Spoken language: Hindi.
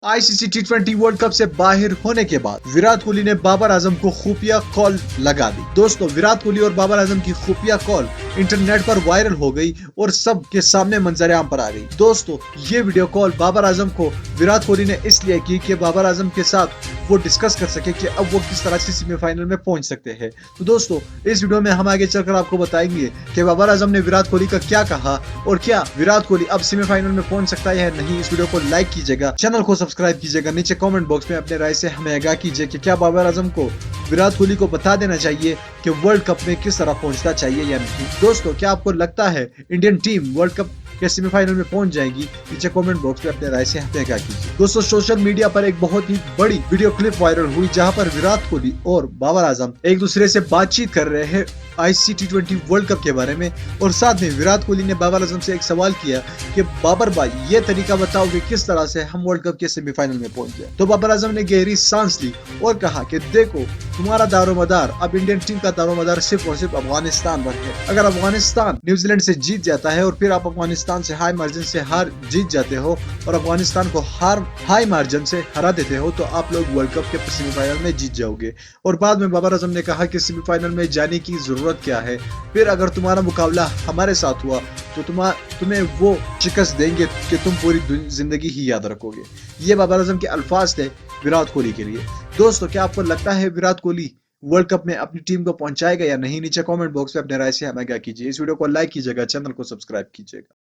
आईसीसी टी20 वर्ल्ड कप से बाहर होने के बाद विराट कोहली ने बाबर आजम को खुफिया कॉल लगा दी। दोस्तों, विराट कोहली और बाबर आजम की खुफिया कॉल इंटरनेट पर वायरल हो गई और सब के सामने मंजर आम पर आ गई। दोस्तों, ये वीडियो कॉल बाबर आजम को विराट कोहली ने इसलिए की कि बाबर आजम के साथ वो डिस्कस कर सके कि अब वो किस तरह से सेमीफाइनल में पहुंच सकते हैं। तो दोस्तों, इस वीडियो में हम आगे चलकर आपको बताएंगे कि बाबर आजम ने विराट कोहली का क्या कहा और क्या विराट कोहली अब सेमीफाइनल में पहुंच सकता है या नहीं। इस वीडियो को लाइक कीजिएगा, चैनल को सब्सक्राइब कीजिएगा, नीचे कमेंट बॉक्स में अपने राय से हमें आगाह कीजिए कि क्या बाबर आजम को विराट कोहली को बता देना चाहिए कि वर्ल्ड कप में किस तरह पहुंचना चाहिए या नहीं। दोस्तों, क्या आपको लगता है इंडियन टीम वर्ल्ड कप के सेमीफाइनल में पहुंच जाएगी? नीचे कमेंट बॉक्स में अपने राय से हमें आगाह कीजिए। दोस्तों, सोशल मीडिया पर एक बहुत ही बड़ी वीडियो क्लिप वायरल हुई जहां पर विराट कोहली और बाबर आजम एक दूसरे से बातचीत कर रहे हैं आईसीसी टी20 वर्ल्ड कप के बारे में। और साथ में विराट कोहली ने बाबर आजम से एक सवाल किया कि बाबर भाई, ये तरीका बताओ कि किस तरह से हम वर्ल्ड कप के सेमीफाइनल में पहुंच जाए। तो बाबर आजम ने गहरी सांस ली और कहा कि देखो, तुम्हारा दारोमदार अब इंडियन टीम का दारोमदार सिर्फ और सिर्फ अफगानिस्तान पर है। अगर अफगानिस्तान न्यूजीलैंड से जीत जाता है और फिर आप अफगानिस्तान से हाई मार्जिन से हार जीत जाते हो और अफगानिस्तान को हाई मार्जिन से हरा देते हो, तो आप लोग वर्ल्ड कप के सेमीफाइनल में जीत जाओगे। और बाद में बाबर आजम ने कहा कि सेमीफाइनल में जाने की जरूरत क्या है, फिर अगर तुम्हारा मुकाबला हमारे साथ हुआ तो तुम्हें वो शिकस्त देंगे कि तुम पूरी जिंदगी ही याद रखोगे। ये बाबर आजम के अल्फाज थे विराट कोहली के लिए। दोस्तों, क्या आपको लगता है विराट कोहली वर्ल्ड कप में अपनी टीम को पहुंचाएगा या नहीं? नीचे कमेंट बॉक्स में अपने राय से हमें आगाह कीजिए। इस वीडियो को लाइक कीजिएगा, चैनल को सब्सक्राइब कीजिएगा।